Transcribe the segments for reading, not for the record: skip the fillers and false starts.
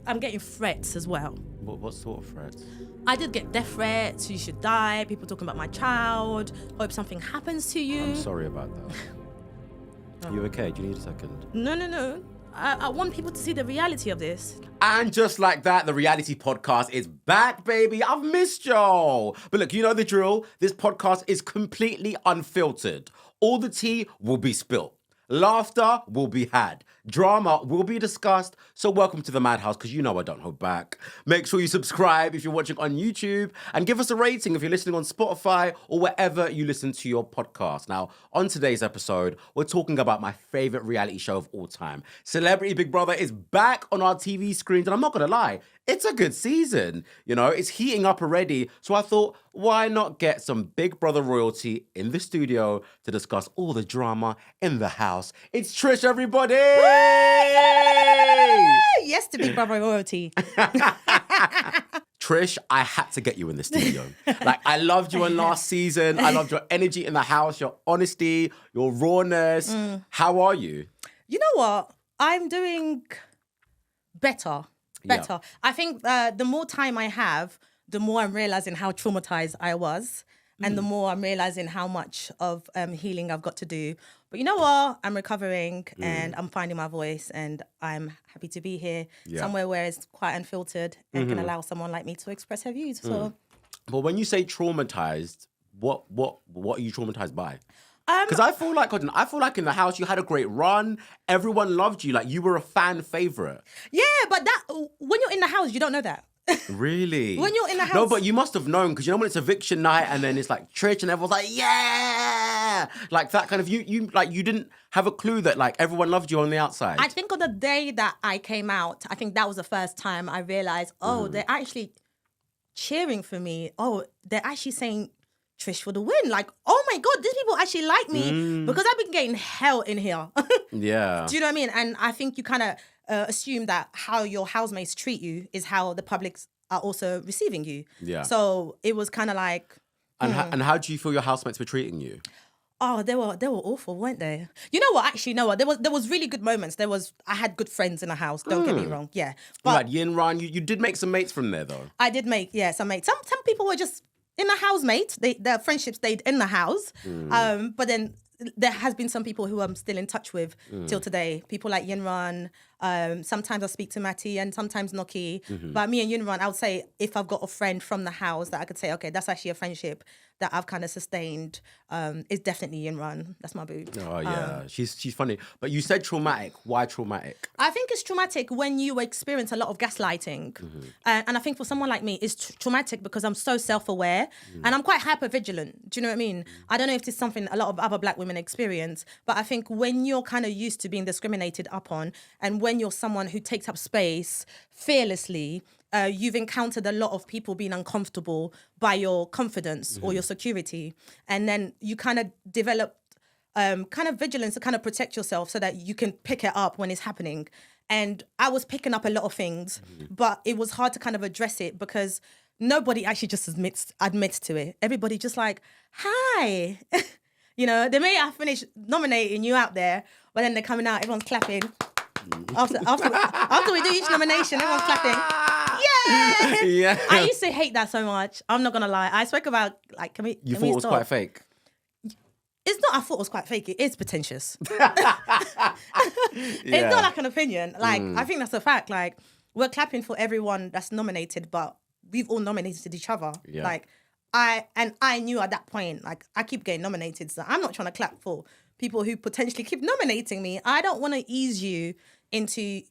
I'm getting threats as well. What sort of threats? I did get death threats. You should die. People talking about my child. Hope something happens to you. I'm sorry about that. You okay? Do you need a second? No. I want people to see the reality of this. And just like that, the reality podcast is back, baby. I've missed y'all. But look, you know the drill. This podcast is completely unfiltered. All the tea will be spilt. Laughter will be had. Drama will be discussed. So welcome to the Madhouse, because you know I don't hold back. Make sure you subscribe if you're watching on YouTube, and give us a rating if you're listening on Spotify or wherever you listen to your podcast. Now, on today's episode, we're talking about my favorite reality show of all time. Celebrity Big Brother is back on our TV screens, and I'm not going to lie, it's a good season. You know, it's heating up already. So I thought, why not get some Big Brother royalty in the studio to discuss all the drama in the house? It's Trish, everybody! Yes to Big Brother royalty. Trish, I had to get you in the studio. Like, I loved you in last season. I loved your energy in the house, your honesty, your rawness. How are you? You know what? I'm doing better. Yeah. I think the more time I have, the more I'm realizing how traumatized I was. And the more I'm realizing how much of healing I've got to do. But you know what? I'm recovering and I'm finding my voice, and I'm happy to be here somewhere where it's quite unfiltered and can allow someone like me to express her views. So, But when you say traumatized, what are you traumatized by? Because I feel like in the house you had a great run. Everyone loved you. Like, you were a fan favorite. yeah, but that when you're in the house, you don't know that. Really? When you're in the house. No, but you must have known, because you know when it's eviction night and then it's like Trish and everyone's like, yeah! Like that kind of, you didn't have a clue that like everyone loved you on the outside. I think on the day that I came out, I think that was the first time I realized, they're actually cheering for me. Oh, they're actually saying Trish for the win. Like, oh my God, these people actually like me because I've been getting hell in here. Yeah. Do you know what I mean? And I think you kind of assume that how your housemates treat you is how the publics are also receiving you. Yeah. So it was kind of like... And how do you feel your housemates were treating you? Oh, they were awful, weren't they? You know what? Actually, no. There was really good moments. I had good friends in the house. Don't get me wrong. Yeah, but Like Yin Ran, you did make some mates from there though. I did make some mates. Some people were just in the housemates. Their friendship stayed in the house. But then there has been some people who I'm still in touch with till today. People like Yinran. Sometimes I speak to Matty and sometimes Noki. But me and Yinran, I would say if I've got a friend from the house that I could say, okay, that's actually a friendship that I've kind of sustained, is definitely Yinran. That's my boo. Oh yeah, she's funny. But you said traumatic. Why traumatic? I think it's traumatic when you experience a lot of gaslighting. And I think for someone like me, it's traumatic because I'm so self-aware and I'm quite hyper-vigilant. Do you know what I mean? I don't know if this is something a lot of other black women experience, but I think when you're kind of used to being discriminated upon and when you're someone who takes up space fearlessly, you've encountered a lot of people being uncomfortable by your confidence or your security. And then you kind of develop kind of vigilance to kind of protect yourself so that you can pick it up when it's happening. And I was picking up a lot of things, but it was hard to kind of address it because nobody actually just admits to it. Everybody just like, hi. You know, they may have finished nominating you out there, but then they're coming out, everyone's clapping. After we do each nomination, everyone's clapping. Yeah! Yeah. I used to hate that so much. I'm not gonna lie. I spoke about like, can we You can thought we it was stop? quite fake. It's not. I thought it was quite fake. It is pretentious. It's not like an opinion. Like I think that's a fact. Like we're clapping for everyone that's nominated, but we've all nominated each other. Yeah. Like I knew at that point. Like I keep getting nominated, so I'm not trying to clap for people who potentially keep nominating me. I don't want to ease you into.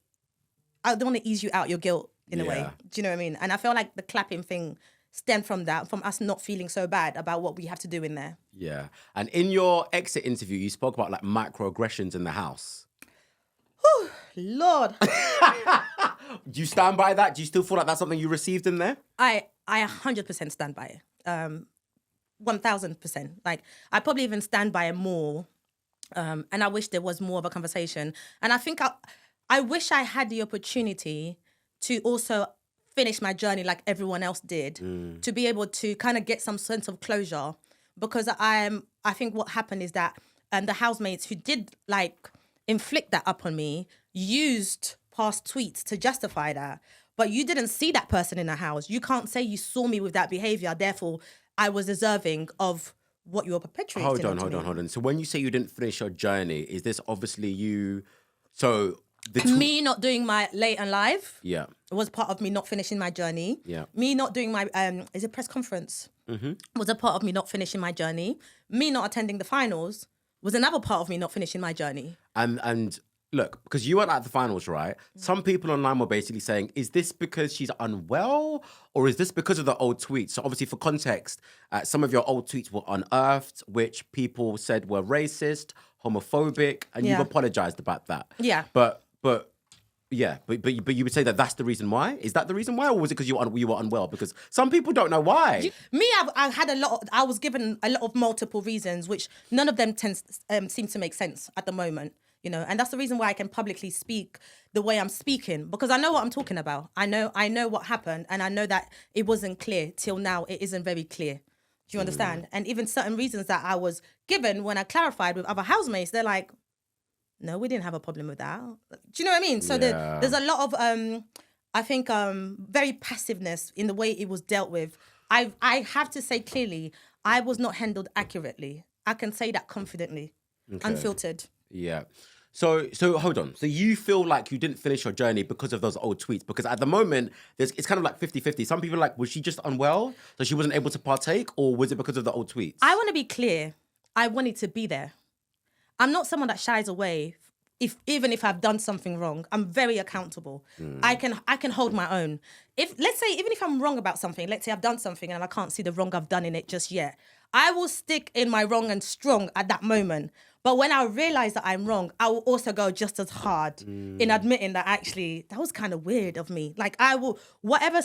I don't want to ease you out your guilt in a way. Do you know what I mean? And I feel like the clapping thing stemmed from that, from us not feeling so bad about what we have to do in there. Yeah. And in your exit interview, you spoke about like microaggressions in the house. Whew, Lord. Do you stand by that? Do you still feel like that's something you received in there? I 100% stand by it. 1000%. Like I probably even stand by it more. And I wish there was more of a conversation. And I think I wish I had the opportunity to also finish my journey like everyone else did, to be able to kind of get some sense of closure. Because I think what happened is that the housemates who did like inflict that upon me used past tweets to justify that. but you didn't see that person in the house. You can't say you saw me with that behavior. Therefore, I was deserving of what you were perpetrating. Hold on. So when you say you didn't finish your journey, is this obviously you? So me not doing my late and live. Yeah. Was part of me not finishing my journey. Yeah. Me not doing my is it press conference? Was a part of me not finishing my journey. Me not attending the finals was another part of me not finishing my journey. And look, because you weren't at the finals, right? Some people online were basically saying, is this because she's unwell or is this because of the old tweets? So obviously for context, some of your old tweets were unearthed, which people said were racist, homophobic, and you've apologized about that. Yeah. But you would say that that's the reason why? Is that the reason why? Or was it because you were unwell? Because some people don't know why. I had I was given a lot of multiple reasons, which none of them seem to make sense at the moment. You know, and that's the reason why I can publicly speak the way I'm speaking, because I know what I'm talking about. I know what happened, and I know that it wasn't clear till now. It isn't very clear. Do you understand? And even certain reasons that I was given when I clarified with other housemates, they're like, no, we didn't have a problem with that. Do you know what I mean? So there's a lot of, I think, very passiveness in the way it was dealt with. I have to say clearly, I was not handled accurately. I can say that confidently, unfiltered. Yeah. So hold on. So you feel like you didn't finish your journey because of those old tweets? Because at the moment, it's kind of like 50-50. Some people are like, was she just unwell? So she wasn't able to partake? Or was it because of the old tweets? I want to be clear. I wanted to be there. I'm not someone that shies away. Even if I've done something wrong, I'm very accountable. I can hold my own. Let's say, even if I'm wrong about something, let's say I've done something and I can't see the wrong I've done in it just yet, I will stick in my wrong and strong at that moment. But when I realize that I'm wrong, I will also go just as hard in admitting that actually that was kind of weird of me. Like I will, wherever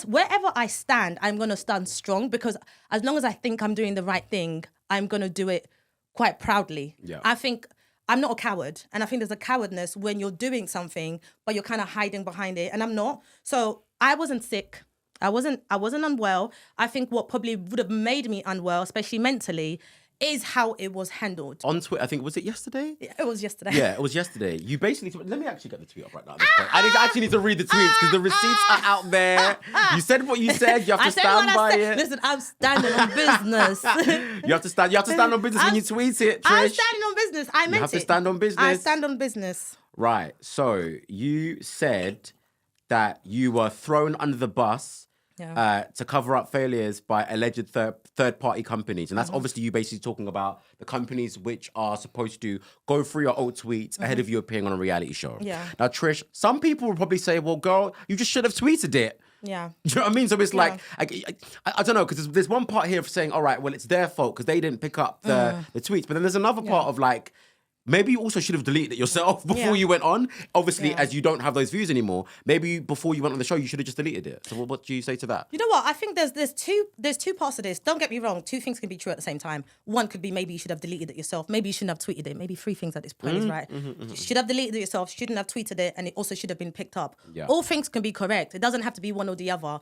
I stand, I'm going to stand strong, because as long as I think I'm doing the right thing, I'm going to do it quite proudly. Yeah. I think I'm not a coward. And I think there's a cowardness when you're doing something, but you're kind of hiding behind it. And I'm not. So I wasn't sick. I wasn't unwell. I think what probably would have made me unwell, especially mentally, is how it was handled. On Twitter, I think, was it yesterday? Yeah, it was yesterday. Yeah, it was yesterday. You basically, let me actually get the tweet up right now. At this point. I actually need to read the tweets because the receipts are out there. You said what you said. You have to stand by it. Listen, I'm standing on business. You have to stand on business when you tweet it, Trish. I'm standing on business. I meant it. You have to stand on business. I stand on business. Right. So you said that you were thrown under the bus to cover up failures by alleged third-party companies. And that's obviously you basically talking about the companies which are supposed to go through your old tweets ahead of you appearing on a reality show. Yeah. Now, Trish, some people will probably say, well, girl, you just should have tweeted it. Yeah. Do you know what I mean? So it's like, I don't know, because there's one part here of saying, all right, well, it's their fault because they didn't pick up the tweets. But then there's another part of like, maybe you also should have deleted it yourself before you went on. Obviously, as you don't have those views anymore, maybe before you went on the show, you should have just deleted it. So what do you say to that? You know what? I think there's two parts of this. Don't get me wrong. Two things can be true at the same time. One could be maybe you should have deleted it yourself. Maybe you shouldn't have tweeted it. Maybe three things at this point is right. You should have deleted it yourself. Shouldn't have tweeted it. And it also should have been picked up. Yeah. All things can be correct. It doesn't have to be one or the other.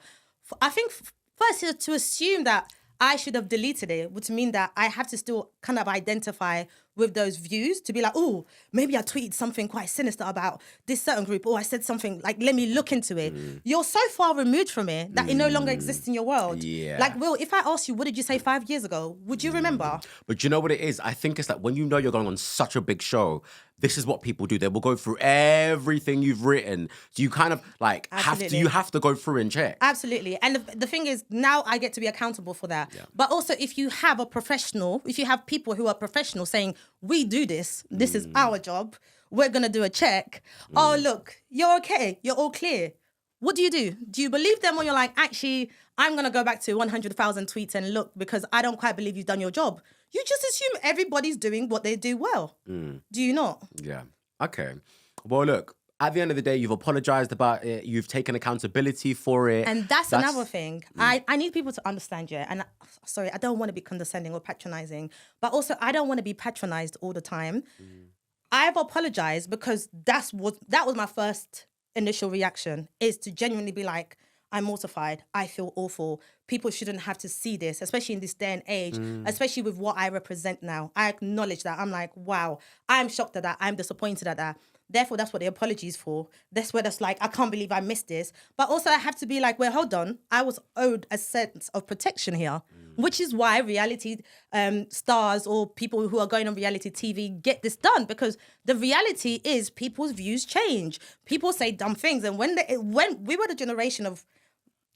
I think first to assume that I should have deleted it would mean that I have to still kind of identify with those views to be like, oh, maybe I tweeted something quite sinister about this certain group, or I said something like, let me look into it. You're so far removed from it that it no longer exists in your world. Yeah. Like, Will, if I asked you, what did you say 5 years ago? Would you remember? But you know what it is? I think it's that when you know you're going on such a big show, this is what people do. They will go through everything you've written. So you kind of like you have to go through and check. Absolutely. And the thing is, now I get to be accountable for that. Yeah. But also, if you have if you have people who are professional saying, we do this is our job, we're going to do a check. Oh, look, you're okay. You're all clear. What do? Do you believe them, or you're like, actually, I'm going to go back to 100,000 tweets and look because I don't quite believe you've done your job? You just assume everybody's doing what they do well. Do you not? Yeah. Okay. Well, look, at the end of the day, you've apologized about it. You've taken accountability for it. And that's another thing. I need people to understand, and sorry, I don't want to be condescending or patronizing, but also I don't want to be patronized all the time. I've apologized because that was my first initial reaction, is to genuinely be like, I'm mortified. I feel awful. People shouldn't have to see this, especially in this day and age, especially with what I represent now. I acknowledge that. I'm like, wow, I'm shocked at that. I'm disappointed at that. Therefore, that's what the apology is for. That's where that's like, I can't believe I missed this. But also I have to be like, well, hold on. I was owed a sense of protection here, which is why reality stars or people who are going on reality TV get this done, because the reality is people's views change. People say dumb things. And when we were the generation of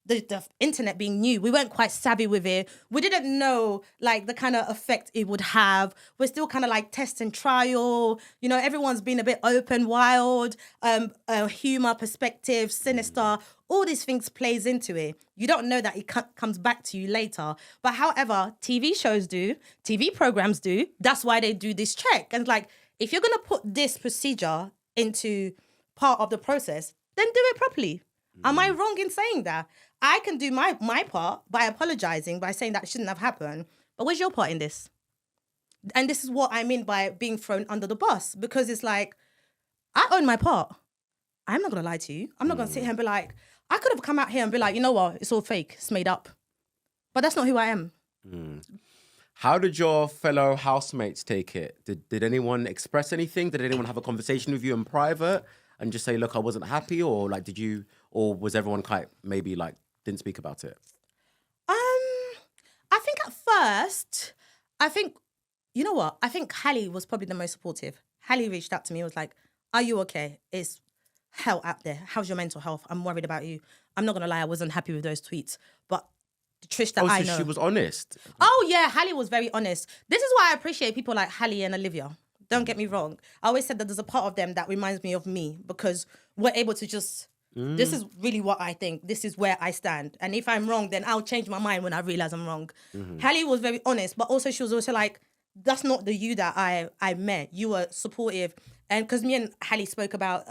the internet being new, we weren't quite savvy with it. We didn't know like the kind of effect it would have. We're still kind of like test and trial. You know, everyone's been a bit open, wild, humor, perspective, sinister. All these things plays into it. You don't know that it comes back to you later. But however, TV shows do, TV programs do. That's why they do this check. And like, if you're gonna put this procedure into part of the process, then do it properly. Am I wrong in saying that? I can do my part by apologizing, by saying that shouldn't have happened. But where's your part in this? And this is what I mean by being thrown under the bus, because it's like, I own my part. I'm not going to lie to you. I'm not going to sit here and be like, I could have come out here and be like, you know what? It's all fake. It's made up. But that's not who I am. How did your fellow housemates take it? Did anyone express anything? Did anyone have a conversation with you in private and just say, look, I wasn't happy? Or like, or was everyone quite maybe like, didn't speak about it? I think at first, you know what? I think Hallie was probably the most supportive. Hallie reached out to me and was like, are you okay? It's hell out there. How's your mental health? I'm worried about you. I'm not going to lie, I wasn't happy with those tweets. But Trish that I know. She was honest. Oh yeah, Hallie was very honest. This is why I appreciate people like Hallie and Olivia. Don't get me wrong. I always said that there's a part of them that reminds me of me, because we're able to just... This is really what I think. This is where I stand. And if I'm wrong, then I'll change my mind when I realize I'm wrong. Hallie was very honest, but also she was also like, that's not the you that I met. You were supportive. And because me and Hallie spoke about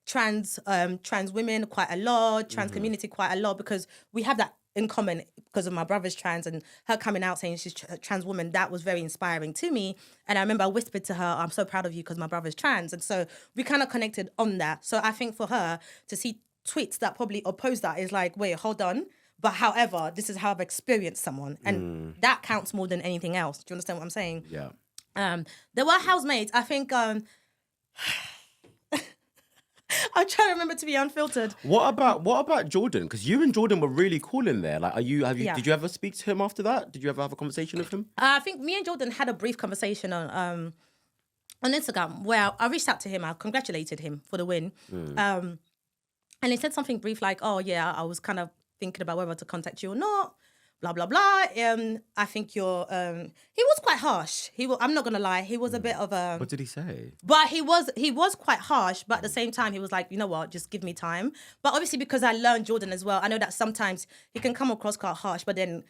trans women quite a lot, trans community quite a lot, because we have that in common because of my brother's trans, and her coming out saying she's a trans woman. That was very inspiring to me. And I remember I whispered to her, I'm so proud of you because my brother's trans. And so we kind of connected on that. So I think for her to see tweets that probably oppose that is like, wait, hold on. But however, this is how I've experienced someone. And that counts more than anything else. Do you understand what I'm saying? Yeah. There were housemates. I think... I'm trying to remember to be unfiltered. What about Jordan? Because you and Jordan were really cool in there. Like, did you ever speak to him after that? Did you ever have a conversation with him? I think me and Jordan had a brief conversation on Instagram where I reached out to him. I congratulated him for the win. And he said something brief like, oh yeah, I was kind of thinking about whether to contact you or not. Blah, blah, blah. I think he was quite harsh. I'm not going to lie. He was a bit of a... What did he say? But he was quite harsh. But at the same time, he was like, you know what, just give me time. But obviously, because I learned Jordan as well, I know that sometimes he can come across quite harsh, but then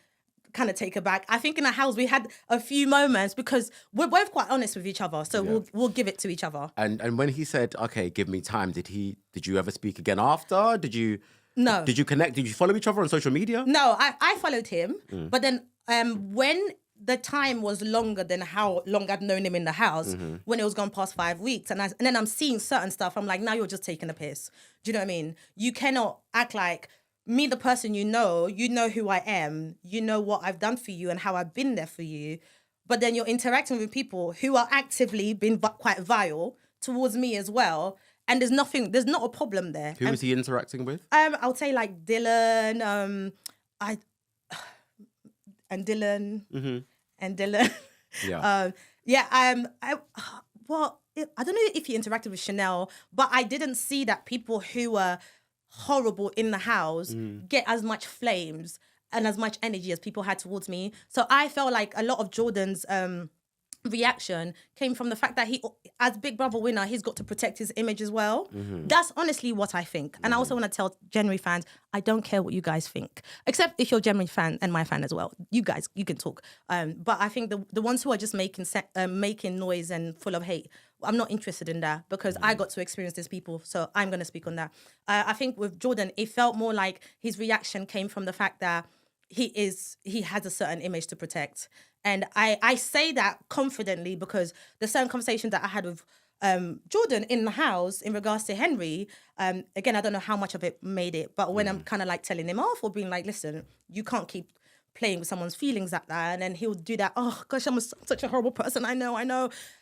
kind of take it back. I think in the house, we had a few moments because we're both quite honest with each other. So we'll give it to each other. And when he said, okay, give me time, did you ever speak again after? No. Did you connect? Did you follow each other on social media? No, I followed him. But then when the time was longer than how long I'd known him in the house, when it was gone past 5 weeks, and then I'm seeing certain stuff, I'm like, now you're just taking a piss. Do you know what I mean? You cannot act like me, the person you know who I am, you know what I've done for you and how I've been there for you. But then you're interacting with people who are actively being quite vile towards me as well. And there's not a problem there. Who was he interacting with? I would say like Dylan, and Dylan. Yeah. I don't know if he interacted with Chanel, but I didn't see that people who were horrible in the house get as much flames and as much energy as people had towards me. So I felt like a lot of Jordan's reaction came from the fact that he, as Big Brother winner, he's got to protect his image as well. That's honestly what I think. And I also want to tell January fans, I don't care what you guys think, except if you're January fan and my fan as well. You guys, you can talk. But I think the ones who are just making noise and full of hate, I'm not interested in that because I got to experience these people. So I'm going to speak on that. I think with Jordan, it felt more like his reaction came from the fact that he has a certain image to protect. And I say that confidently because the certain conversation that I had with Jordan in the house in regards to Henry, again, I don't know how much of it made it, but when I'm kind of like telling him off or being like, listen, you can't keep playing with someone's feelings like that. And then he'll do that. Oh gosh, such a horrible person. I know. And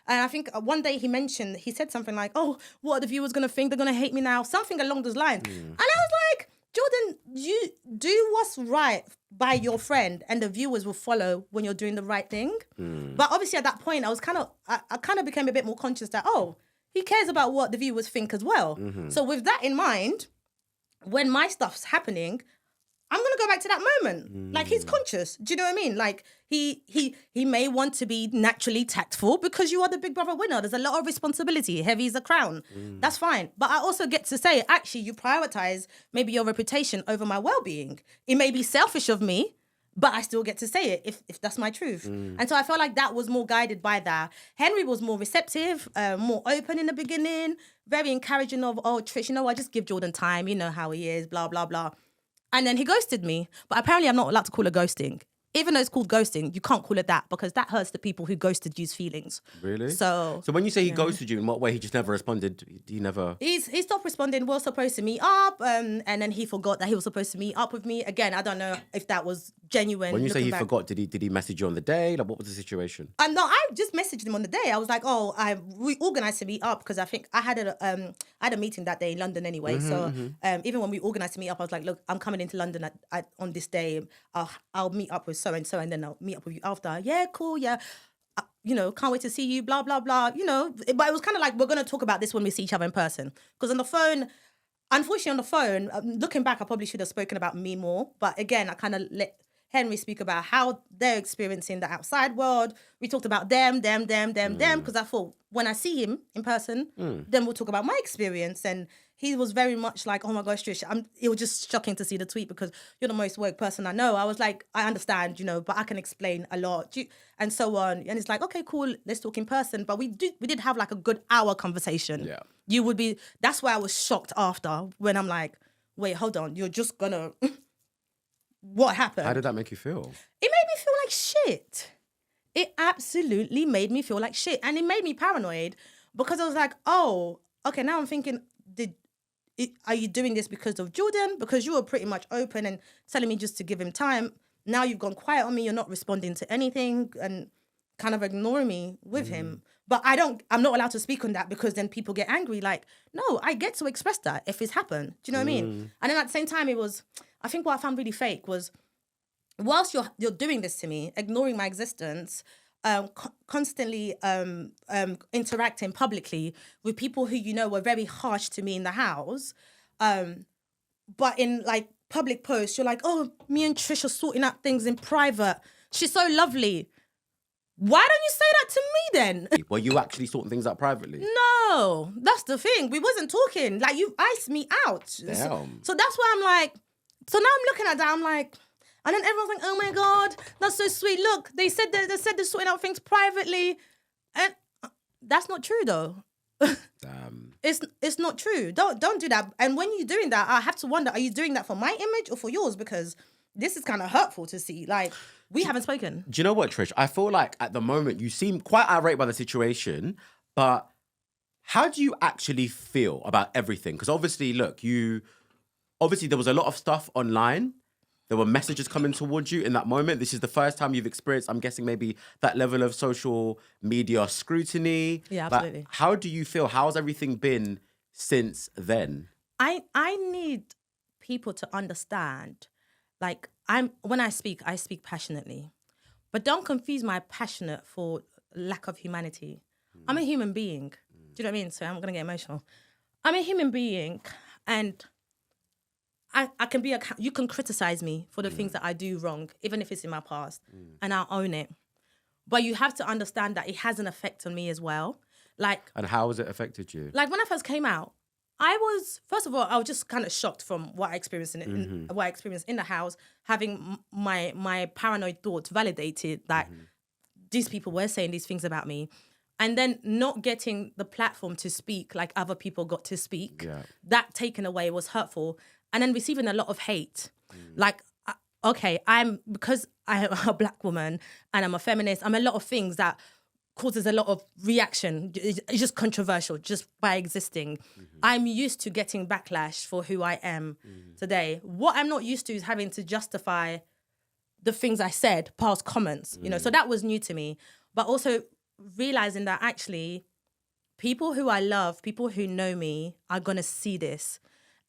I think one day he said something like, oh, what are the viewers going to think? They're going to hate me now. Something along those lines. And I was like, Jordan, you do what's right by your friend and the viewers will follow when you're doing the right thing. But obviously at that point, I kind of became a bit more conscious that, oh, he cares about what the viewers think as well. So with that in mind, when my stuff's happening, I'm gonna go back to that moment. Like, he's conscious. Do you know what I mean? Like, he may want to be naturally tactful because you are the Big Brother winner. There's a lot of responsibility. Heavy is a crown. That's fine. But I also get to say, actually, you prioritize maybe your reputation over my well-being. It may be selfish of me, but I still get to say it if that's my truth. And so I felt like that was more guided by that. Henry was more receptive, more open in the beginning, very encouraging of, oh, Trish, I just give Jordan time. You know how he is, blah, blah, blah. And then he ghosted me. But apparently I'm not allowed to call it ghosting. Even though it's called ghosting, you can't call it that because that hurts the people who ghosted you's feelings. Really? So when you say he ghosted you, in what way? He just never responded? He never... He stopped responding. We were supposed to meet up, and then he forgot that he was supposed to meet up with me. Again, I don't know if that was genuine. When you say he forgot, did he message you on the day? Like, what was the situation? No, I just messaged him on the day. I was like, oh, we organised to meet up because I think I had a meeting that day in London anyway. Even when we organised to meet up, I was like, look, I'm coming into London on this day. I'll meet up with so-and-so and then I'll meet up with you after. Yeah, cool, yeah. Can't wait to see you, blah, blah, blah. But it was kind of like, we're going to talk about this when we see each other in person. Because on the phone, unfortunately on the phone, looking back, I probably should have spoken about me more. But again, I kind of let Henry speak about how they're experiencing the outside world. We talked about them, because I thought when I see him in person, then we'll talk about my experience. And he was very much like, oh my gosh, Trish, it was just shocking to see the tweet because you're the most woke person I know. I was like, I understand, but I can explain a lot and so on. And it's like, okay, cool, let's talk in person. But we did have like a good hour conversation. Yeah. That's why I was shocked after when I'm like, wait, hold on, you're just gonna... What happened? How did that make you feel? It made me feel like shit. It absolutely made me feel like shit. And it made me paranoid because I was like, oh, okay, now I'm thinking, are you doing this because of Jordan? Because you were pretty much open and telling me just to give him time. Now you've gone quiet on me. You're not responding to anything and kind of ignoring me with him. But I'm not allowed to speak on that because then people get angry. Like, no, I get to express that if it's happened. Do you know what I mean? And then at the same time, I think what I found really fake was, whilst you're doing this to me, ignoring my existence, constantly interacting publicly with people who were very harsh to me in the house, but in like public posts, you're like, oh, me and Trish are sorting out things in private. She's so lovely. Why don't you say that to me then? Were you actually sorting things out privately? No, that's the thing. We wasn't talking. Like, you iced me out. Damn. So that's why I'm like, so now I'm looking at that, I'm like, and then everyone's like, oh my God, that's so sweet. Look, they said they're sorting out things privately. And that's not true though. Damn. It's not true. Don't do that. And when you're doing that, I have to wonder, are you doing that for my image or for yours? Because this is kind of hurtful to see. Like, we haven't spoken. Do you know what, Trish? I feel like at the moment you seem quite irate by the situation, but how do you actually feel about everything? Because obviously, look, obviously there was a lot of stuff online. There were messages coming towards you in that moment. This is the first time you've experienced, I'm guessing, maybe that level of social media scrutiny. Yeah, absolutely. But how do you feel? How's everything been since then? I need people to understand, like, when I speak passionately. But don't confuse my passionate for lack of humanity. I'm a human being. Do you know what I mean? So I'm going to get emotional. I'm a human being, and I can be you can criticize me for the things that I do wrong, even if it's in my past, and I'll own it. But you have to understand that it has an effect on me as well. Like, and how has it affected you? Like, when I first came out, I was just kind of shocked from what I experienced what I experienced in the house, having my paranoid thoughts validated that these people were saying these things about me. And then not getting the platform to speak like other people got to speak, that taken away was hurtful. And then receiving a lot of hate. Like, okay, because I am a black woman and I'm a feminist, I'm a lot of things that causes a lot of reaction. It's just controversial just by existing. I'm used to getting backlash for who I am today. What I'm not used to is having to justify the things I said, past comments, you know. So that was new to me. But also realizing that actually people who I love, people who know me are going to see this.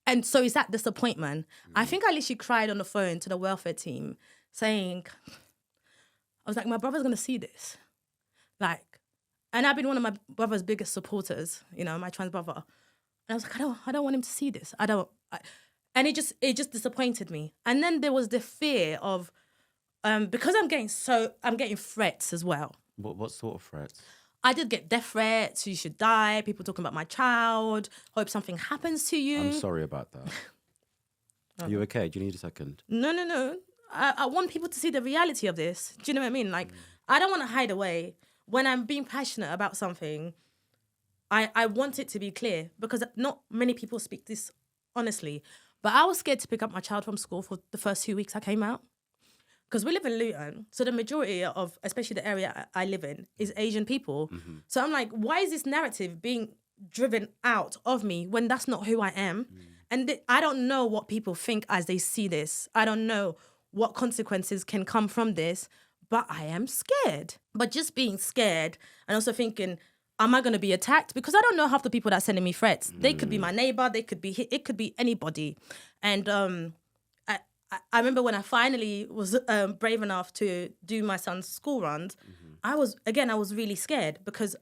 And so it's that disappointment. I think I literally cried on the phone to the welfare team saying, I was like, my brother's going to see this. Like, and I've been one of my brother's biggest supporters, you know, my trans brother. And I was like, I don't want him to see this. And it just disappointed me. And then there was the fear of, because I'm getting threats as well. What sort of threats? I did get death threats. You should die. People talking about my child. Hope something happens to you. I'm sorry about that. Are you okay? Do you need a second? No. I want people to see the reality of this. Do you know what I mean? Like, I don't want to hide away. When I'm being passionate about something, I want it to be clear because not many people speak this honestly. But I was scared to pick up my child from school for the first 2 weeks I came out. Because we live in Luton, so the majority of, especially the area I live in, is Asian people. Mm-hmm. So I'm like, why is this narrative being driven out of me when that's not who I am? And I don't know what people think as they see this. I don't know what consequences can come from this, but I am scared. But just being scared and also thinking, am I going to be attacked? Because I don't know half the people that are sending me threats. They could be my neighbor, it could be anybody. And I remember when I finally was brave enough to do my son's school runs, I was really scared because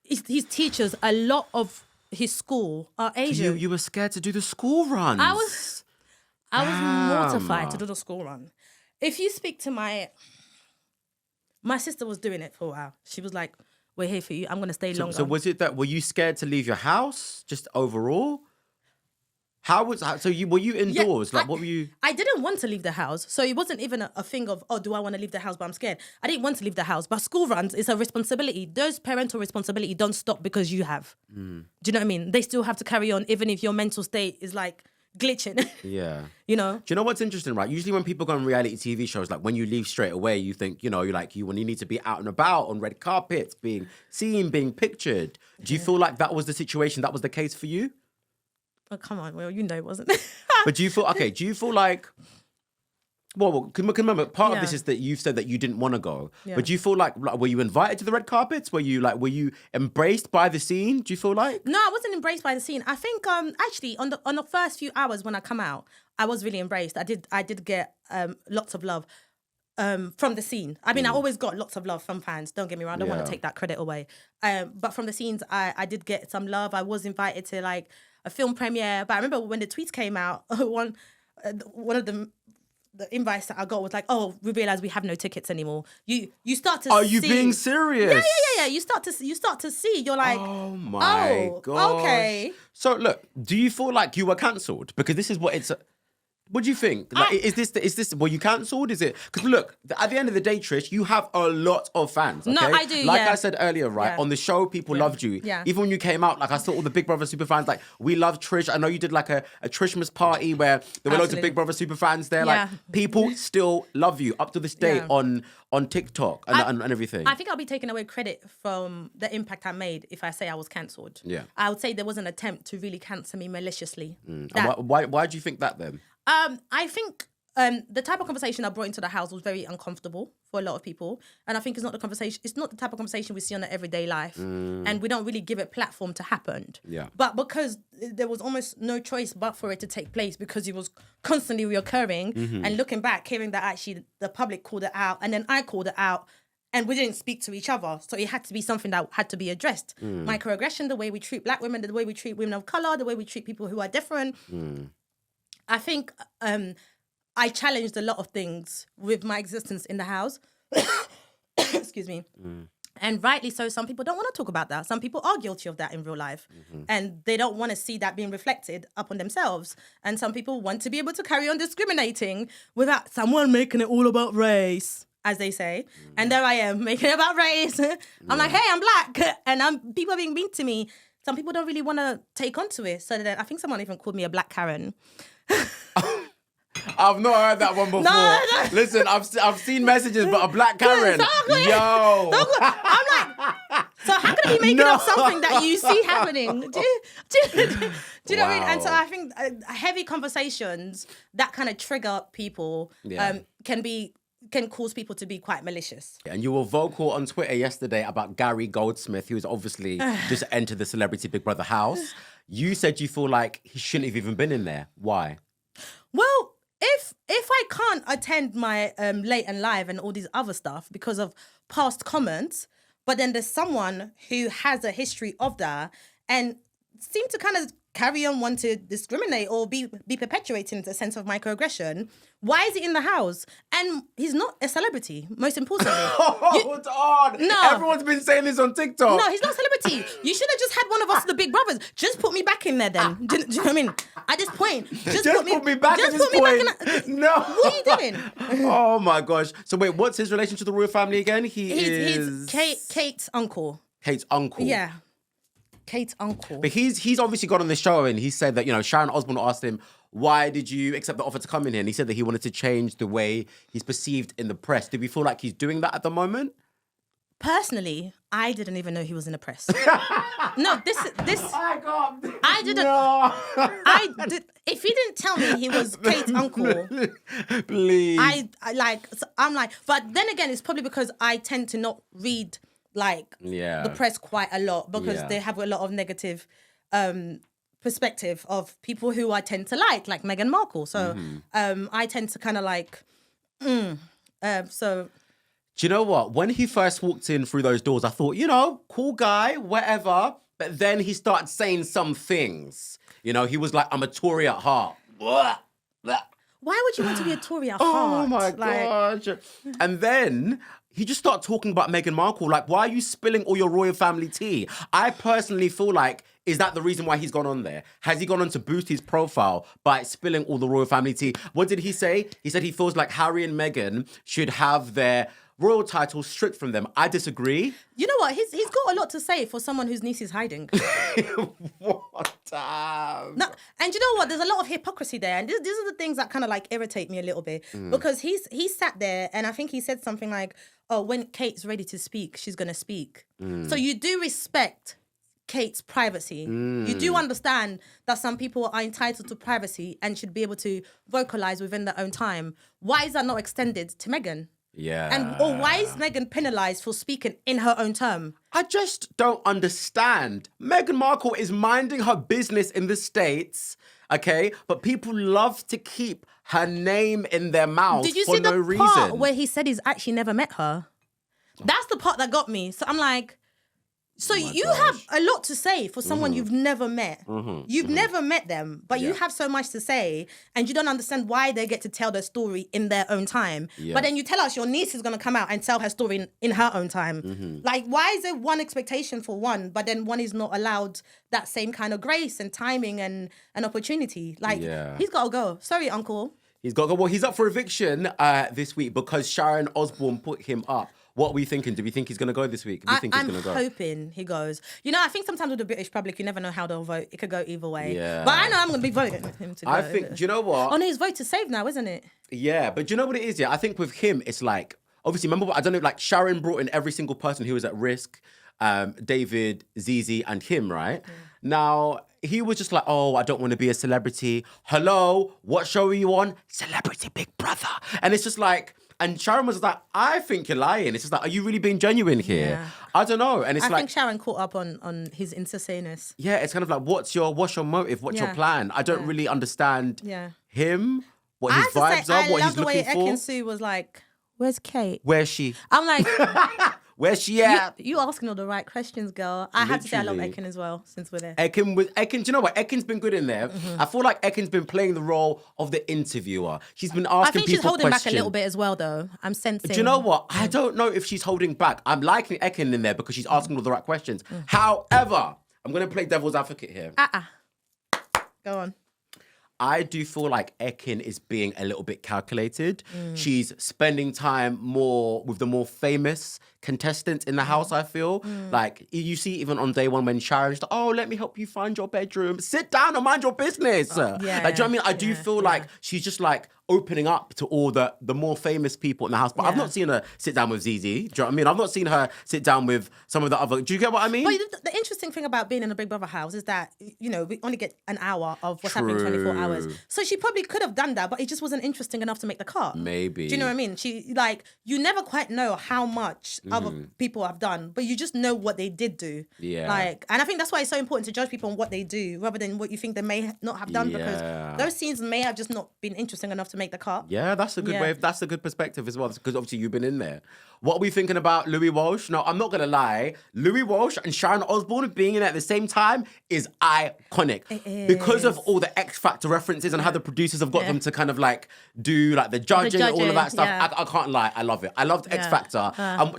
his teachers, a lot of his school are Asian. You were scared to do the school runs? I was mortified to do the school run. If you speak to my sister was doing it for a while. She was like, we're here for you. I'm going to stay longer. So was it that, were you scared to leave your house just overall? Were you indoors? Yeah, what were you? I didn't want to leave the house. So it wasn't even a thing of, do I want to leave the house, but I'm scared. I didn't want to leave the house. But school runs is a responsibility. Those parental responsibility don't stop because you have. Do you know what I mean? They still have to carry on even if your mental state is like glitching. Yeah. You know? Do you know what's interesting, right? Usually when people go on reality TV shows, like when you leave straight away, you think, you need to be out and about on red carpets, being seen, being pictured. Do you feel like that was the situation? That was the case for you? Oh, come on. Well, you know it wasn't. But do you feel like... Well, remember, part of this is that you've said that you didn't want to go. Yeah. But do you feel like, were you invited to the red carpets? Were you embraced by the scene? Do you feel like? No, I wasn't embraced by the scene. I think actually on the first few hours when I come out, I was really embraced. I did get lots of love from the scene. I mean, I always got lots of love from fans. Don't get me wrong. I don't want to take that credit away. But from the scenes, I did get some love. I was invited to like a film premiere. But I remember when the tweets came out, one of them. The invites that I got was like, oh, we realize we have no tickets anymore. You start to see. Are you being serious? Yeah. You start to see. You're like, oh my god. Okay. So look, do you feel like you were cancelled? Because this is what it's. What do you think? Like, is this? Were you cancelled? Is it? Because look, at the end of the day, Trish, you have a lot of fans. Okay? No, I do. Like I said earlier, right? On the show, people loved you. Yeah. Even when you came out, like I saw all the Big Brother super fans. Like we love Trish. I know you did like a Trishmas party where there were loads of Big Brother super fans there. Yeah. Like people still love you up to this day on TikTok and everything. I think I'll be taking away credit from the impact I made if I say I was cancelled. Yeah. I would say there was an attempt to really cancel me maliciously. And why do you think that then? I think the type of conversation I brought into the house was very uncomfortable for a lot of people. And I think it's not the type of conversation we see on the everyday life. And we don't really give it platform to happen. Yeah. But because there was almost no choice but for it to take place because it was constantly reoccurring. And looking back, hearing that actually the public called it out and then I called it out and we didn't speak to each other. So it had to be something that had to be addressed. Microaggression, the way we treat black women, the way we treat women of colour, the way we treat people who are different. I think I challenged a lot of things with my existence in the house. Excuse me. And rightly so, some people don't want to talk about that. Some people are guilty of that in real life. And they don't want to see that being reflected upon themselves. And some people want to be able to carry on discriminating without someone making it all about race, as they say. And there I am, making it about race. I'm like, hey, I'm black. And people are being mean to me. Some people don't really want to take onto it. So then I think someone even called me a black Karen. I've not heard that one before. No. Listen, I've seen messages, but a black Karen. Exactly. Yo. I'm like, so how can I be making up something that you see happening? Do Do you know what I mean? And so Wow. I think heavy conversations that kind of trigger people Yeah. can cause people to be quite malicious. And you were vocal on Twitter yesterday about Gary Goldsmith, who's obviously just entered the Celebrity Big Brother house. You said you feel like he shouldn't have even been in there. Why? Well, if I can't attend my late and live and all these other stuff because of past comments, but then there's someone who has a history of that and seem to kind of carry on want to discriminate or be perpetuating a sense of microaggression, why is he in the house? And he's not a celebrity, most importantly. Hold on. No. Everyone's been saying this on TikTok. No, he's not a celebrity. You should have just had one of us, the Big Brothers. Just put me back in there then. Do you know what I mean? At this point. Just put me back at this point. No. What are you doing? Oh my gosh. So wait, what's his relation to the royal family again? He's Kate's uncle. Kate's uncle. Yeah. Kate's uncle. But he's obviously got on the show and he said that, Sharon Osbourne asked him, why did you accept the offer to come in here? And he said that he wanted to change the way he's perceived in the press. Do we feel like he's doing that at the moment? Personally, I didn't even know he was in the press. No, this. I can't. I didn't. No. I did. If he didn't tell me he was Kate's uncle, Please. I'm like, but then again, it's probably because I tend to not read the press quite a lot because they have a lot of negative perspective of people who I tend to like Meghan Markle. So I tend to kind of so. Do you know what? When he first walked in through those doors, I thought, cool guy, whatever. But then he started saying some things. He was like, I'm a Tory at heart. Blah, blah. Why would you want to be a Tory at heart? Oh my gosh. And then he just started talking about Meghan Markle. Like, why are you spilling all your royal family tea? I personally feel like, is that the reason why he's gone on there? Has he gone on to boost his profile by spilling all the royal family tea? What did he say? He said he feels like Harry and Meghan should have their royal titles stripped from them. I disagree. You know what? He's got a lot to say for someone whose niece is hiding. What time? No, and you know what? There's a lot of hypocrisy there, and these are the things that kind of irritate me a little bit because he sat there and I think he said something like, "Oh, when Kate's ready to speak, she's gonna speak." So you do respect Kate's privacy. You do understand that some people are entitled to privacy and should be able to vocalize within their own time. Why is that not extended to Meghan? Yeah. Or why is Meghan penalised for speaking in her own term? I just don't understand. Meghan Markle is minding her business in the States, okay? But people love to keep her name in their mouth Did you for see no the reason. part where he said he's actually never met her? That's the part that got me. So I'm like, so you have a lot to say for someone you've never met. You've never met them, but you have so much to say, and you don't understand why they get to tell their story in their own time. But then you tell us your niece is going to come out and tell her story in her own time. Like, why is there one expectation for one, but then one is not allowed that same kind of grace and timing and opportunity? Like, he's got to go. Sorry, uncle. He's got to go. Well, he's up for eviction this week because Sharon Osbourne put him up. What are we thinking? Do we think he's going to go this week? Do we think he's going to go? I'm hoping he goes. I think sometimes with the British public, you never know how they'll vote. It could go either way. Yeah. But I know I'm going to be voting for him to go. I think, do you know what? Oh, no, his vote is saved now, isn't it? Yeah, but do you know what it is? Yeah, I think with him, it's like, obviously, remember, I don't know, like Sharon brought in every single person who was at risk, David, Zizi, and him, right? Now, he was just like, oh, I don't want to be a celebrity. Hello, what show are you on? Celebrity Big Brother. And it's just like, and Sharon was like, I think you're lying. It's just like, are you really being genuine here? Yeah. I don't know. And it's I like, think Sharon caught up on his insaneness. yeah, it's kind of like, what's your motive? What's your Yeah. plan? I don't really understand him, what I his have to vibes say, are, I what love he's the way looking for. Ekin-Su was like, where's Kate? Where's she? I'm like, Where's she at? you asking all the right questions, girl. I have to say I love Literally. Ekin as well, since we're there. Ekin, do you know what? Ekin's been good in there. I feel like Ekin's been playing the role of the interviewer. She's been I asking think people she's holding questions. back a little bit as well, though. I'm sensing. Do you know what? I don't know if she's holding back. I'm liking Ekin in there because she's asking all the right questions. However, I'm going to play devil's advocate here. Go on. I do feel like Ekin is being a little bit calculated. She's spending time more with the more famous contestants in the house, I feel. Like, you see even on day one when Sharon's like, oh, let me help you find your bedroom. Sit down and mind your business. Like, do you know what I mean? I do feel like she's just like, opening up to all the more famous people in the house. But I've not seen her sit down with ZZ. Do you know what I mean? I've not seen her sit down with some of the other... Do you get what I mean? But the interesting thing about being in a Big Brother house is that, you know, we only get an hour of what's happening 24 hours. So she probably could have done that, but it just wasn't interesting enough to make the cut. Maybe. Do you know what I mean? She, like, you never quite know how much other people have done, but you just know what they did do. Yeah. Like, and I think that's why it's so important to judge people on what they do rather than what you think they may not have done, because those scenes may have just not been interesting enough to make the cut. Yeah, that's a good way. That's a good perspective as well, because obviously you've been in there. What are we thinking about Louis Walsh? No, I'm not going to lie. Louis Walsh and Sharon Osbourne being in it at the same time is iconic. It is. Because of all the X Factor references and how the producers have got them to kind of like do like the judging and all of that stuff. Yeah. I can't lie. I love it. I loved X Factor.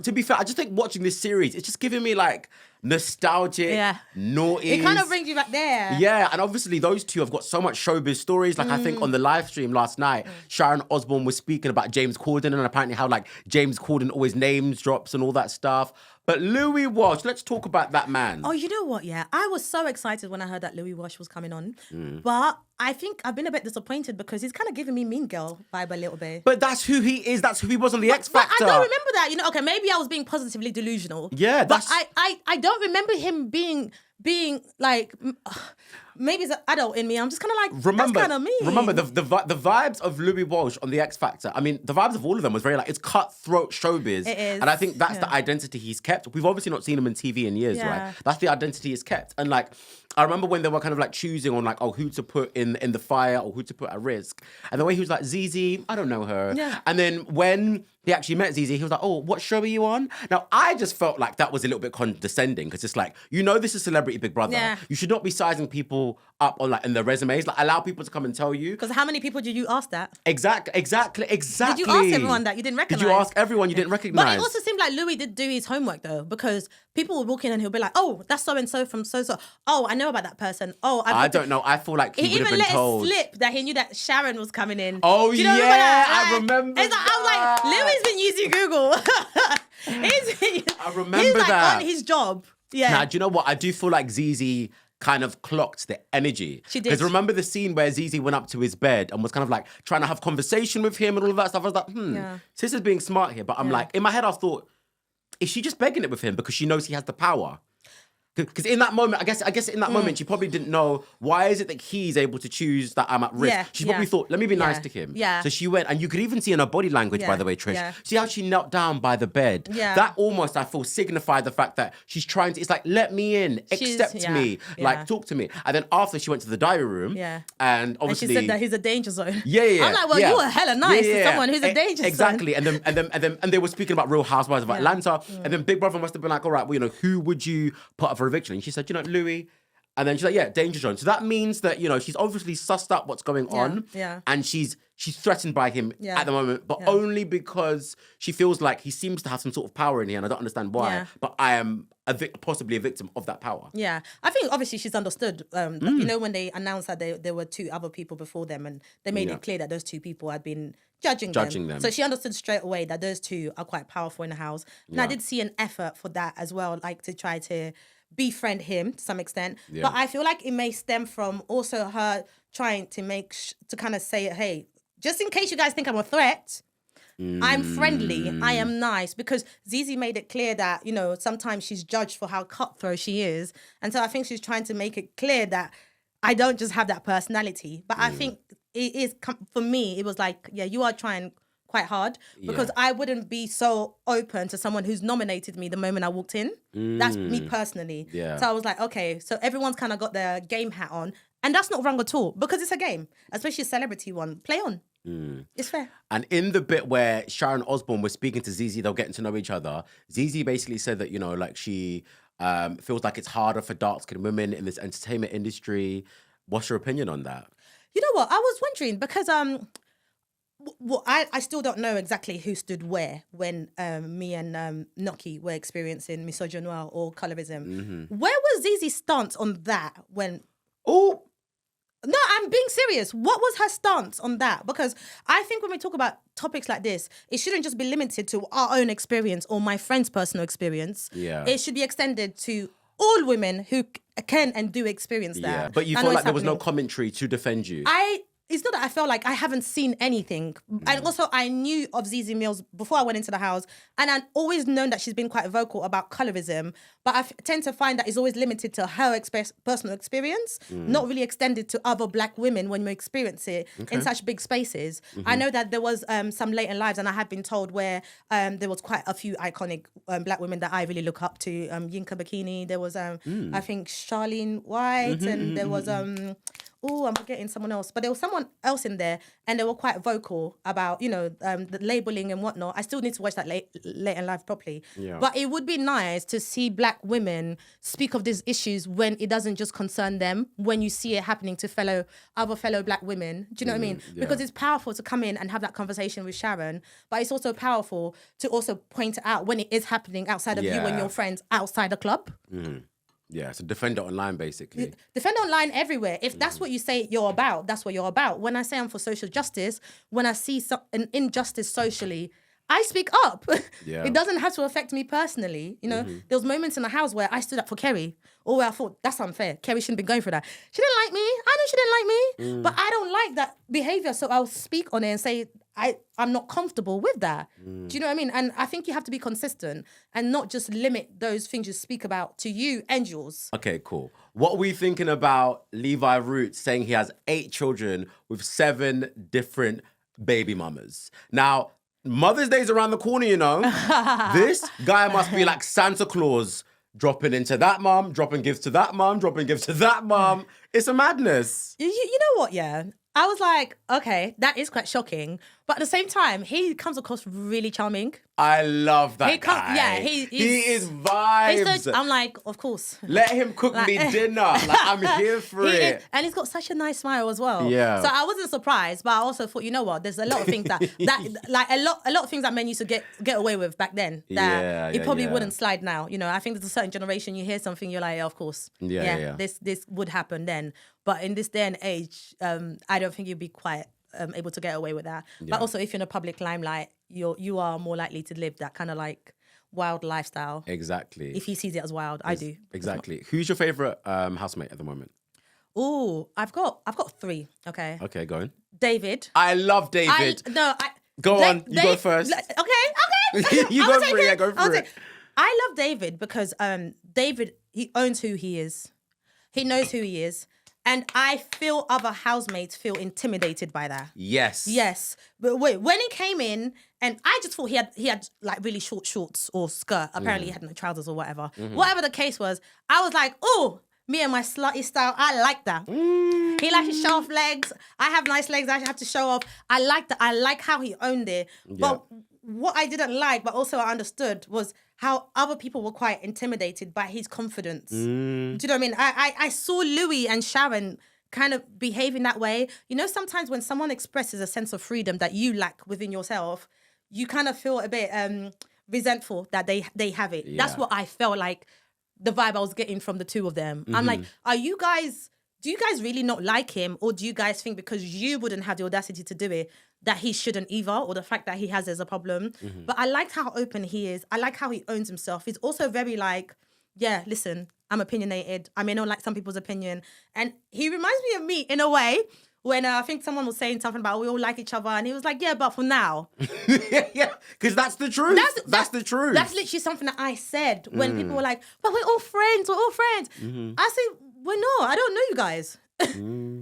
To be fair, I just think watching this series, it's just giving me like nostalgic, naughty. It kind of brings you back there. Yeah, and obviously those two have got so much showbiz stories. Like I think on the live stream last night, Sharon Osbourne was speaking about James Corden and apparently how like James Corden always names drops and all that stuff. But Louis Walsh, let's talk about that man. Oh, you know what? Yeah, I was so excited when I heard that Louis Walsh was coming on, but I think I've been a bit disappointed because he's kind of giving me Mean Girl vibe a little bit. But that's who he is. That's who he was on the X Factor. But I don't remember that. You know, okay, maybe I was being positively delusional. Yeah, but I don't remember him being like. Maybe it's an adult in me. I'm just kind of like, that's kind of me. Remember, the vibes of Louis Walsh on the X Factor, I mean, the vibes of all of them was very like, it's cutthroat showbiz. It is. And I think that's the identity he's kept. We've obviously not seen him in TV in years, right? That's the identity he's kept. And like, I remember when they were kind of like choosing on like, oh, who to put in the fire or who to put at risk. And the way he was like, ZZ, I don't know her. Yeah. And then when he actually met ZZ, he was like, oh, what show are you on? Now, I just felt like that was a little bit condescending because it's like, you know, this is Celebrity Big Brother. Yeah. You should not be sizing people up on like in their resumes. Like, allow people to come and tell you. Because how many people did you ask that? Exactly. Did you ask everyone that you didn't recognize? Did you ask everyone you didn't recognize? But it also seemed like Louis did do his homework though, because people would walk in and he'll be like, oh, that's so-and-so from so-so. Oh, I know about that person. Oh, I don't know. I feel like he would have been told. He even let it slip that he knew that Sharon was coming in. Oh, do you know yeah, that? I remember it's like, I was like, Louis been using Google. I remember he's like that. on his job. Yeah. Now, do you know what? I do feel like ZZ kind of clocked the energy. She did. Because remember the scene where ZZ went up to his bed and was kind of like trying to have conversation with him and all of that stuff. I was like, sis is being smart here. But I'm like, in my head, I thought, is she just begging it with him because she knows he has the power? Because in that moment, I guess in that moment, she probably didn't know, why is it that he's able to choose that I'm at risk? Yeah, She probably thought, let me be nice to him. Yeah. So she went, and you could even see in her body language, by the way, Trish, see how she knelt down by the bed? Yeah. That almost, I feel, signified the fact that she's trying to, it's like, let me in, accept me, like, talk to me. And then after she went to the diary room, and obviously... And she said that he's a danger zone. Yeah. I'm like, well, you were hella nice to someone who's a danger zone. Exactly. And they were speaking about Real Housewives of Atlanta. And then Big Brother must have been like, all right, well, you know, who would you put up for eviction? And she said, you know, Louis. And then she's like, yeah, danger zone. So that means that, you know, she's obviously sussed up what's going on. Yeah. And she's threatened by him at the moment, but only because she feels like he seems to have some sort of power in here, and I don't understand why. Yeah. But I am possibly a victim of that power. Yeah. I think obviously she's understood. You know, when they announced that there were two other people before them, and they made it clear that those two people had been judging them. So she understood straight away that those two are quite powerful in the house. And I did see an effort for that as well, like to try to befriend him to some extent. Yeah. But I feel like it may stem from also her trying to to kind of say, hey, just in case you guys think I'm a threat, I'm friendly, I am nice. Because ZZ made it clear that, you know, sometimes she's judged for how cutthroat she is. And so I think she's trying to make it clear that I don't just have that personality. But I think it is, for me, it was like, yeah, you are trying quite hard, because I wouldn't be so open to someone who's nominated me the moment I walked in. That's me personally. Yeah. So I was like, okay, so everyone's kind of got their game hat on, and that's not wrong at all, because it's a game, especially a celebrity one. Play on. It's fair. And in the bit where Sharon Osbourne was speaking to ZZ, they're getting to know each other. ZZ basically said that, you know, like she feels like it's harder for dark-skinned women in this entertainment industry. What's your opinion on that? You know what? I was wondering because well, I still don't know exactly who stood where when me and Noki were experiencing misogynoir or colorism. Where was Zizi's stance on that when... Oh, no, I'm being serious. What was her stance on that? Because I think when we talk about topics like this, it shouldn't just be limited to our own experience or my friend's personal experience. Yeah. It should be extended to all women who can and do experience that. Yeah, but you felt like there was no commentary to defend you. it's not that I felt like I haven't seen anything. And also I knew of Zizi Mills before I went into the house. And I'd always known that she's been quite vocal about colorism. But I tend to find that it's always limited to her personal experience, not really extended to other black women when we experience it in such big spaces. I know that there was some late in lives, and I have been told where there was quite a few iconic black women that I really look up to. Yinka Bikini, there was I think Charlene White, and there was I'm forgetting someone else, but there was someone else in there, and they were quite vocal about, the labeling and whatnot. I still need to watch that late in life properly. Yeah. But it would be nice to see black women speak of these issues when it doesn't just concern them, when you see it happening to other fellow black women. Do you know what I mean? Yeah. Because it's powerful to come in and have that conversation with Sharon, but it's also powerful to also point it out when it is happening outside of you and your friends outside the club. Yeah, so defend it online, basically. Defend online everywhere. If that's what you say you're about, that's what you're about. When I say I'm for social justice, when I see an injustice socially, I speak up. Yeah. It doesn't have to affect me personally. There was moments in the house where I stood up for Kerry, or where I thought, that's unfair. Kerry shouldn't be going for that. She didn't like me. I know she didn't like me. But I don't like that behavior, so I'll speak on it and say, I'm not comfortable with that. Do you know what I mean? And I think you have to be consistent and not just limit those things you speak about to you and yours. Okay, cool. What are we thinking about Levi Root saying he has 8 children with 7 different baby mamas? Now, Mother's Day's around the corner, This guy must be like Santa Claus, dropping into that mum, dropping gifts to that mum, dropping gifts to that mum. It's a madness. You know what, yeah? I was like, okay, that is quite shocking. But at the same time, he comes across really charming. I love that guy. Yeah, he is vibes. I'm like, of course. Let him cook me dinner. Like, I'm here for it. And he's got such a nice smile as well. Yeah. So I wasn't surprised, but I also thought, you know what? There's a lot of things that like a lot of things that men used to get away with back then that it probably wouldn't slide now. I think there's a certain generation, you hear something, you're like, yeah, of course. Yeah. This would happen then. But in this day and age, I don't think you'd be quite able to get away with that. Yeah. But also, if you're in a public limelight, you are more likely to live that kind of like wild lifestyle. Exactly. If he sees it as wild, I do. Exactly. Who's your favorite housemate at the moment? Oh, I've got 3. Okay. Okay, go on. David. I love David. Go on. You go first. Okay. You go for it. Yeah, go for it. I love David because David, he owns who he is. He knows who he is. And I feel other housemates feel intimidated by that. Yes. But wait, when he came in, and I just thought he had like really short shorts or skirt. Apparently he had no trousers or whatever. Whatever the case was, I was like, oh, me and my slutty style, I like that. He likes to show off legs. I have nice legs I have to show off. I like that. I like how he owned it. Yeah. But what I didn't like, but also I understood, was how other people were quite intimidated by his confidence. Do you know what I mean? I saw Louis and Sharon kind of behaving that way. Sometimes when someone expresses a sense of freedom that you lack within yourself, you kind of feel a bit resentful that they have it. Yeah. That's what I felt like the vibe I was getting from the two of them. I'm like, do you guys really not like him? Or do you guys think because you wouldn't have the audacity to do it, that he shouldn't either, or the fact that he has is a problem? But I liked how open he is. I like how he owns himself. He's also very like, yeah, listen, I'm opinionated. I may not like some people's opinion. And he reminds me of me in a way when I think someone was saying something about we all like each other. And he was like, yeah, but for now. Yeah, because that's the truth. That's the truth. That's literally something that I said when people were like, but we're all friends. I say, we're not. I don't know you guys.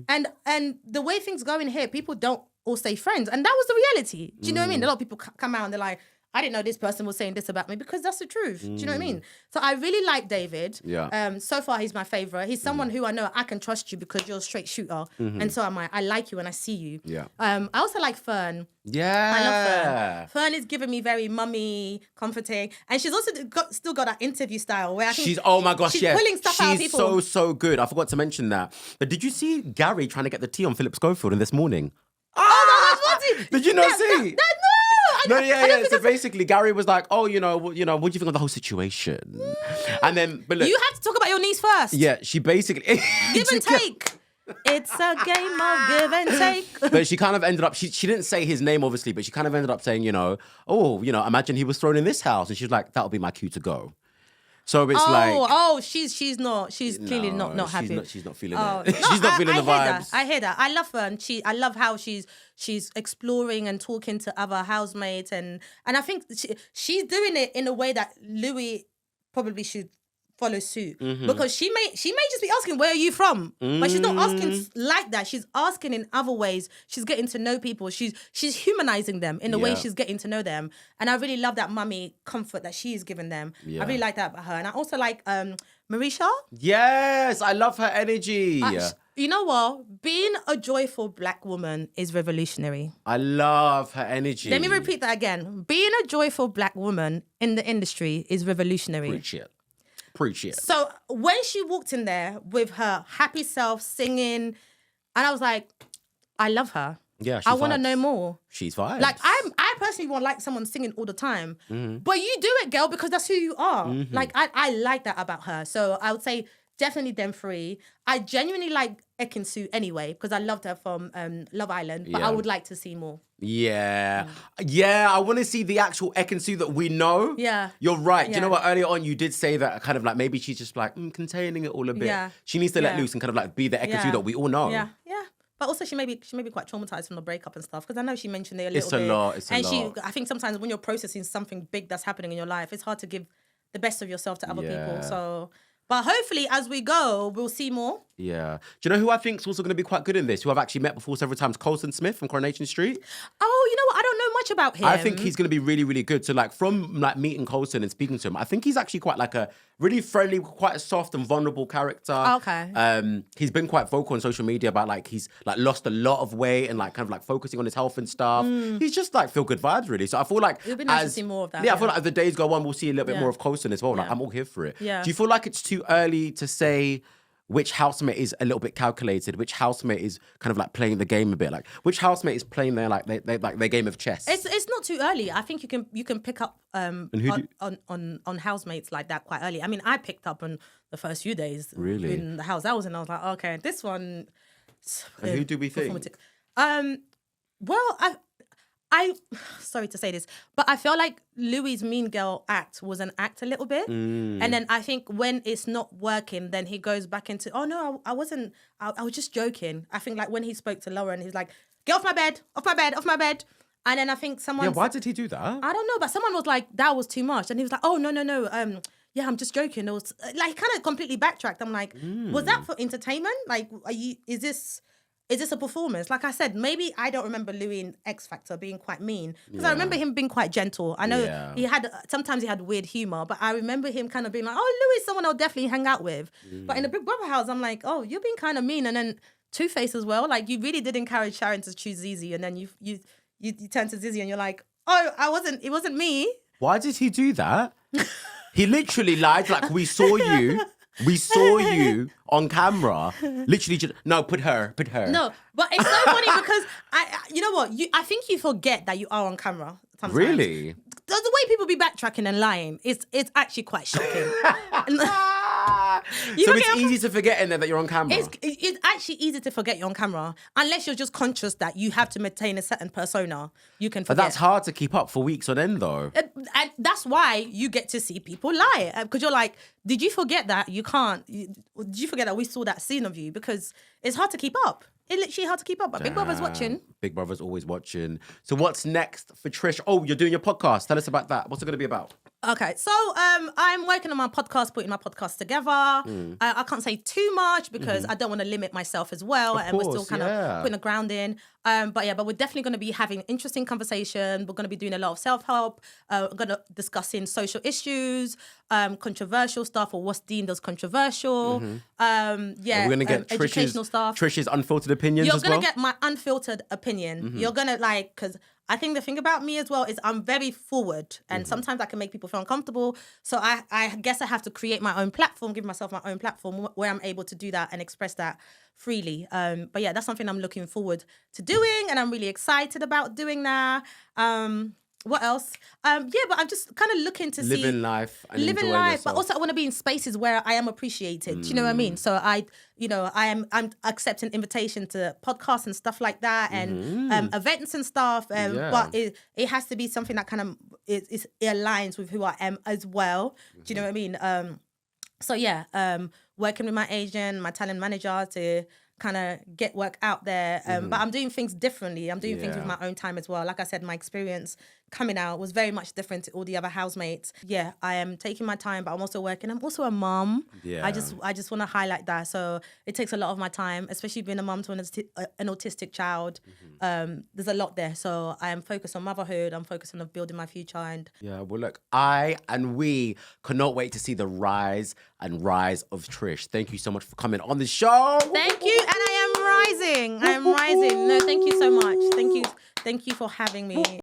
And the way things go in here, people don't all stay friends. And that was the reality. Do you know what I mean? A lot of people come out and they're like, I didn't know this person was saying this about me, because that's the truth. Do you know what I mean? So I really like David. Yeah. So far, he's my favorite. He's someone who I know I can trust you because you're a straight shooter. And so am I. I like you and I see you. Yeah. I also like Fern. Yeah. I love Fern. Fern is giving me very mummy, comforting. And she's also still got that interview style where I think she's pulling stuff out of people. She's so good. I forgot to mention that. But did you see Gary trying to get the tea on Philip Schofield in This Morning? Oh my God, did you not see? No. So basically, Gary was like, "Oh, what do you think of the whole situation?" And then, but look, you have to talk about your niece first. Yeah, she basically give and take. It's a game of give and take. But she kind of ended up. She didn't say his name, obviously, but she kind of ended up saying, imagine he was thrown in this house, and she's like, "That'll be my cue to go." So it's she's not. She's clearly not happy. She's not feeling it. She's not feeling the vibes. I hear that. I love her, and I love how she's exploring and talking to other housemates, and I think she's doing it in a way that Louis probably should follow suit, because she may just be asking, where are you from? But she's not asking like that. She's asking in other ways. She's getting to know people. She's humanizing them in the way she's getting to know them. And I really love that mummy comfort that she is giving them. I really like that about her. And I also like Marisha. Yes, I love her energy. You know what? Being a joyful black woman is revolutionary. I love her energy. Let me repeat that again. Being a joyful black woman in the industry is revolutionary. Preach it. So when she walked in there with her happy self singing, and I was like, I love her. Yeah, I want to know more. She's vibes. Like I personally won't like someone singing all the time, but you do it, girl, because that's who you are. Like I like that about her. So I would say definitely them three. I genuinely like Ekin-Su anyway, because I loved her from Love Island, but I would like to see more. Yeah. I want to see the actual Ekin-Su that we know. Yeah. You're right. Do you know what? Earlier on, you did say that kind of like maybe she's just like containing it all a bit. Yeah. She needs to let loose and kind of like be the Ekin-Su that we all know. Yeah. But also she may be quite traumatized from the breakup and stuff, because I know she mentioned it a little It's bit. It's a lot. I think sometimes when you're processing something big that's happening in your life, it's hard to give the best of yourself to other people. So, but hopefully as we go, we'll see more. Yeah. Do you know who I think's also going to be quite good in this, who I've actually met before several times? Colson Smith from Coronation Street. Oh, you know what? I don't know much about him. I think he's going to be really, really good. So like from like meeting Colson and speaking to him, I think he's actually quite like a really friendly, quite a soft and vulnerable character. Okay. He's been quite vocal on social media about like he's like lost a lot of weight and like kind of like focusing on his health and stuff. He's just like feel good vibes really. So I feel like it would be nice to see more of that. Yeah, I feel like as the days go on, we'll see a little bit more of Colson as well. Like I'm all here for it. Yeah. Do you feel like it's too early to say which housemate is a little bit calculated, which housemate is kind of like playing the game a bit, like which housemate is playing their like their game of chess? It's not too early. I think you can pick up on housemates like that quite early. I mean, I picked up on the first few days in the house I was in. I was like, okay, this one. And who do we think? Well, I sorry to say this, but I feel like Louis' mean girl act was an act a little bit. And then I think when it's not working, then he goes back into, oh no, I wasn't, I was just joking. I think like when he spoke to Lauren, he's like, get off my bed. And then I think someone... Yeah, why did he do that? I don't know, but someone was like, that was too much. And he was like, oh, no. Yeah, I'm just joking. It was like, kind of completely backtracked. I'm like, was that for entertainment? Like, is this a performance? Like I said, maybe I don't remember Louis in X Factor being quite mean, because I remember him being quite gentle. I know sometimes he had weird humor, but I remember him kind of being like, oh, Louis is someone I'll definitely hang out with. But in the Big Brother house, I'm like, oh, you're being kind of mean. And then Two-Face as well. Like, you really did encourage Sharon to choose Zizi, and then you turn to Zizi and you're like, oh, it wasn't me. Why did he do that? He literally lied, like, we saw you on camera. Literally just, no, put her. No, but it's so funny because you know what? I think you forget that you are on camera sometimes. Really? The way people be backtracking and lying, it's actually quite shocking. So it's easy to forget in there that you're on camera? It's actually easy to forget you're on camera, unless you're just conscious that you have to maintain a certain persona. You can forget. But that's hard to keep up for weeks on end, though. And that's why you get to see people lie. Because you're like, did you forget that? You can't. Did you forget that we saw that scene of you? Because it's hard to keep up. It's literally hard to keep up, but Big Brother's watching. Big Brother's always watching. So what's next for Trish? Oh, you're doing your podcast. Tell us about that. What's it going to be about? Okay, so I'm working on my podcast, putting my podcast together. I can't say too much because I don't want to limit myself as well. Of We're course, still kind of putting the ground in. But we're definitely going to be having interesting conversation. We're going to be doing a lot of self-help. We're going to discussing social issues, controversial stuff, or what's deemed as controversial. We're going to get educational stuff. Trish's unfiltered opinions You're as well. You're going to get my unfiltered opinion. You're going to because I think the thing about me as well is I'm very forward, and sometimes I can make people feel uncomfortable. So I guess I have to create my own platform, give myself my own platform where I'm able to do that and express that freely. But yeah, that's something I'm looking forward to doing, and I'm really excited about doing that. What else? But I'm just kind of looking to living life, but also I want to be in spaces where I am appreciated. Do you know what I mean? So I'm accepting invitation to podcasts and stuff like that, and events and stuff. But it has to be something that kind of it aligns with who I am as well. Do you know what I mean? So yeah, working with my agent, my talent manager to kind of get work out there. But I'm doing things differently. I'm doing things with my own time as well. Like I said, my experience coming out was very much different to all the other housemates. Yeah, I am taking my time, but I'm also working. I'm also a mum. Yeah. I just want to highlight that. So it takes a lot of my time, especially being a mum to an autistic child. There's a lot there. So I am focused on motherhood. I'm focused on building my future. And yeah, well, look, I and we cannot wait to see the rise of Trish. Thank you so much for coming on the show. Thank you. And I am rising. No, thank you so much. Thank you for having me.